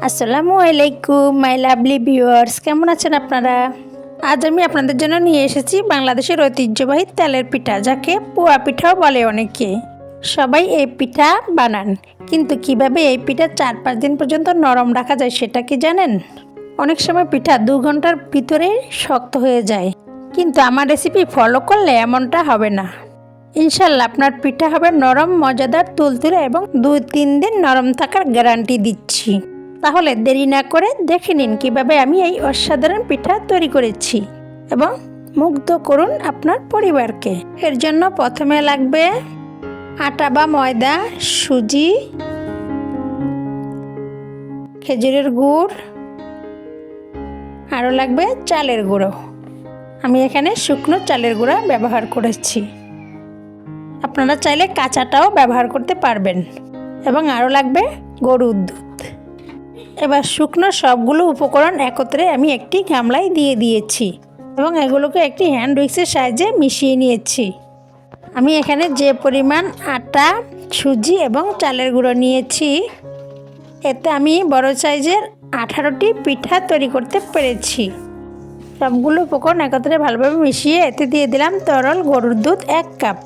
আসসালামু আলাইকুম my lovely viewers, কেমন আছেন আপনারা? আজ আমি আপনাদের জন্য নিয়ে এসেছি বাংলাদেশের ঐতিহ্যবাহী তেলের পিঠা, যাকে পোয়া পিঠাও বলে অনেকে। সবাই এই পিঠা বানান, কিন্তু কিভাবে এই পিঠা 4-5 দিন পর্যন্ত নরম রাখা যায় সেটা কি জানেন? অনেক সময় পিঠা 2 ঘন্টার ভিতরে শক্ত হয়ে যায়, কিন্তু আমার রেসিপি ফলো করলে এমনটা হবে না। ইনশাল্লাহ আপনার পিঠা হবে নরম, মজাদার, তুলতুলে এবং 2-3 দিন নরম থাকার গ্যারান্টি দিচ্ছি। তাহলে দেরি না করে দেখে নিন কিভাবে আমি এই অসাধারণ পিঠা তৈরি করেছি এবং মুগ্ধ করুন আপনার পরিবারকে। এর জন্য প্রথমে লাগবে আটা বা ময়দা, সুজি, খেজুরের গুড়, আরও লাগবে চালের গুঁড়ো। আমি এখানে শুকনো চালের গুঁড়া ব্যবহার করেছি, আপনারা চাইলে কাঁচাটাও ব্যবহার করতে পারবেন। এবং আরও লাগবে গরুর দুধ। এবার শুকনো সবগুলো উপকরণ একত্রে আমি একটি গামলায় দিয়ে দিয়েছি এবং এগুলোকে একটি হ্যান্ড উইক্সের সাহায্যে মিশিয়ে নিয়েছি। আমি এখানে যে পরিমাণ আটা, সুজি এবং চালের গুঁড়ো নিয়েছি, এতে আমি বড় সাইজের 18টি পিঠা তৈরি করতে পেরেছি। সবগুলো উপকরণ একত্রে ভালোভাবে মিশিয়ে এতে দিয়ে দিলাম তরল গরুর দুধ 1 কাপ।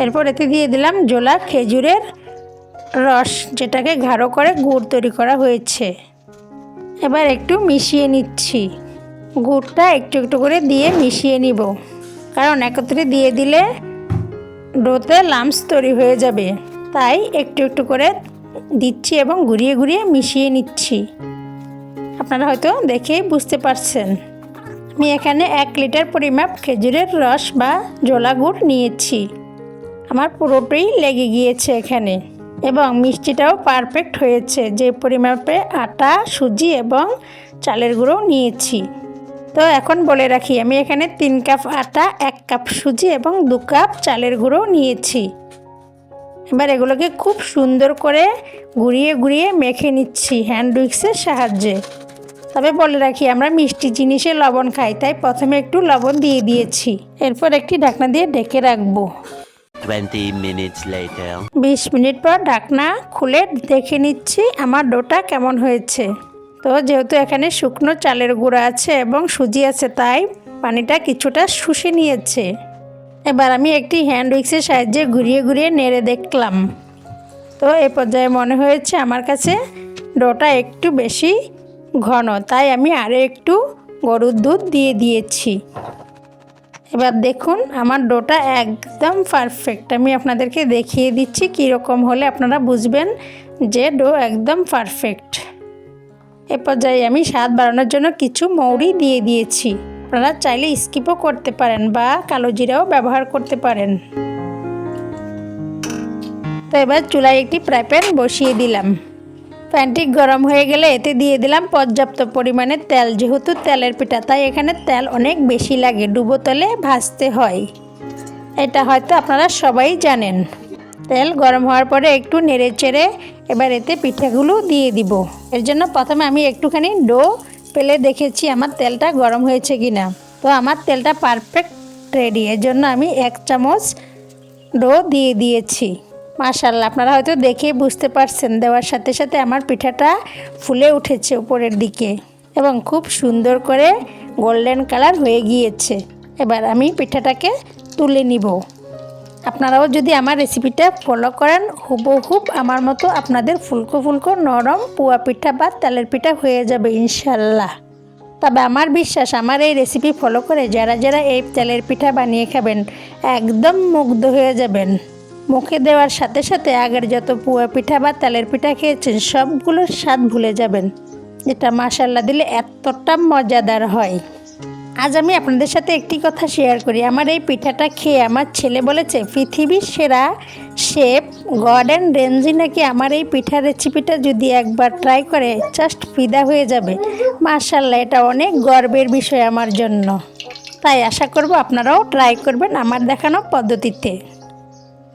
এরপর এতে দিয়ে দিলাম জোলা খেজুরের রস, যেটাকে গাঢ় করে গুড় তৈরি করা হয়েছে। এবার একটু মিশিয়ে নিচ্ছি। গুড়টা একটু একটু করে দিয়ে মিশিয়ে নিব, কারণ একত্রে দিয়ে দিলে ডোতে লাম্পস তৈরি হয়ে যাবে। তাই একটু একটু করে দিচ্ছি এবং ঘুরিয়ে ঘুরিয়ে মিশিয়ে নিচ্ছি। আপনারা হয়তো দেখেই বুঝতে পারছেন। আমি এখানে 1 লিটার পরিমাপ খেজুরের রস বা জোলা গুড় নিয়েছি। আমার পুরোটাই লেগে গিয়েছে এখানে এবং মিষ্টিটাও পারফেক্ট হয়েছে, যে পরিমাপে আটা, সুজি এবং চালের গুঁড়ো নিয়েছি। তো এখন বলে রাখি, আমি এখানে 3 কাপ আটা, 1 কাপ সুজি এবং 2 কাপ চালের গুঁড়ো নিয়েছি। এবার এগুলোকে খুব সুন্দর করে ঘুরিয়ে ঘুরিয়ে মেখে নিচ্ছি হ্যান্ড উইক্সের সাহায্যে। তবে বলে রাখি, আমরা মিষ্টি জিনিসে লবণ খাই, তাই প্রথমে একটু লবণ দিয়ে দিয়েছি। এরপর একটি ঢাকনা দিয়ে ঢেকে রাখবো। 20 minutes later. 20 মিনিট পর ঢাকনা খুলে দেখে নিচ্ছি আমার ডোটা কেমন হয়েছে। তো যেহেতু এখানে শুকনো চালের গুঁড়া আছে এবং সুজি আছে, তাই পানিটা কিছুটা শুষে নিয়েছে। এবার আমি একটি হ্যান্ড উইক্সের সাহায্যে ঘুরিয়ে ঘুরিয়ে নেড়ে দেখলাম। তো এই পর্যায়ে মনে হয়েছে আমার কাছে ডোটা একটু বেশি ঘন, তাই আমি আরও একটু গরুর দুধ দিয়ে দিয়েছি। এবার দেখুন আমার ডোটা একদম পারফেক্ট। আমি আপনাদেরকে দেখিয়ে দিচ্ছি কীরকম হলে আপনারা বুঝবেন যে ডো একদম পারফেক্ট। এ পর্যায়ে আমি স্বাদ বাড়ানোর জন্য কিছু মৌরি দিয়ে দিয়েছি। আপনারা চাইলে স্কিপও করতে পারেন বা কালো জিরাও ব্যবহার করতে পারেন। তো এবার চুলায় একটি ফ্রাই প্যান বসিয়ে দিলাম। প্যানটি গরম হয়ে গেলে এতে দিয়ে দিলাম পর্যাপ্ত পরিমাণে তেল। যেহেতু তেলের পিঠা, তাই এখানে তেল অনেক বেশি লাগে, ডুবো তেলে ভাজতে হয়। এটা হয়তো আপনারা সবাই জানেন। তেল গরম হওয়ার পরে একটু নেড়ে চেড়ে এবার এতে পিঠাগুলো দিয়ে দিব। এর জন্য প্রথমে আমি একটুখানি ডো পেলে দেখেছি আমার তেলটা গরম হয়েছে কিনা। তো আমার তেলটা পারফেক্ট রেডি। এর জন্য আমি 1 চামচ ডো দিয়ে দিয়েছি। মাশাআল্লাহ, আপনারা হয়তো দেখেই বুঝতে পারছেন, দেওয়ার সাথে সাথে আমার পিঠাটা ফুলে উঠেছে উপরের দিকে এবং খুব সুন্দর করে গোল্ডেন কালার হয়ে গিয়েছে। এবার আমি পিঠাটাকে তুলে নিব। আপনারাও যদি আমার রেসিপিটা ফলো করেন, হুবহুব আমার মতো আপনাদের ফুলকো ফুলকো নরম পোয়া পিঠা বা তেলের পিঠা হয়ে যাবে ইনশাল্লাহ। তবে আমার বিশ্বাস, আমার এই রেসিপি ফলো করে যারা যারা এই তেলের পিঠা বানিয়ে খাবেন, একদম মুগ্ধ হয়ে যাবেন। মুখে দেওয়ার সাথে সাথে আগের যত পোয়া পিঠা বা তেলের পিঠা খেয়েছেন সবগুলোর স্বাদ ভুলে যাবেন, যেটা মাশাআল্লাহ দিলে এতটা মজাদার হয়। আজ আমি আপনাদের সাথে একটি কথা শেয়ার করি। আমার এই পিঠাটা খেয়ে আমার ছেলে বলেছে পৃথিবীর সেরা শেফ গর্ডন রেঞ্জি নাকি আমার এই পিঠার রেসিপিটা যদি একবার ট্রাই করে জাস্ট ফিদা হয়ে যাবে। মাশাআল্লাহ, এটা অনেক গর্বের বিষয় আমার জন্য। তাই আশা করব আপনারাও ট্রাই করবেন আমার দেখানো পদ্ধতিতে।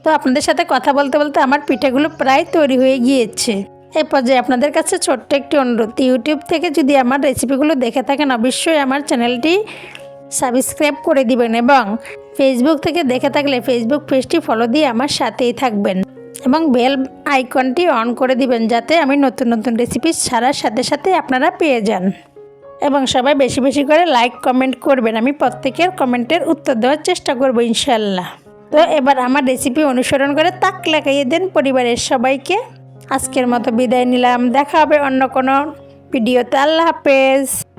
তো আপনাদের সাথে কথা বলতে বলতে আমার পিঠাগুলো প্রায় তৈরি হয়ে গিয়েছে। এই পর্যায়ে আপনাদের কাছে ছোট্ট একটি অনুরোধ, ইউটিউব থেকে যদি আমার রেসিপিগুলো দেখে থাকেন অবশ্যই আমার চ্যানেলটি সাবস্ক্রাইব করে দিবেন এবং ফেসবুক থেকে দেখে থাকলে ফেসবুক পেজটি ফলো দিয়ে আমার সাথেই থাকবেন। এবং বেল আইকনটি অন করে দিবেন যাতে আমি নতুন নতুন রেসিপি ছাড়ার সাথে সাথে আপনারা পেয়ে যান। এবং সবাই বেশি বেশি করে লাইক কমেন্ট করবেন, আমি প্রত্যেকের কমেন্টের উত্তর দেওয়ার চেষ্টা করব ইনশাল্লাহ। তো এবার আমার রেসিপি অনুসরণ করে তাক লাগাইয়ে দেন পরিবারের সবাইকে। আজকের মতো বিদায় নিলাম, দেখা হবে অন্য কোনো ভিডিওতে। আল্লাহ হাফেজ।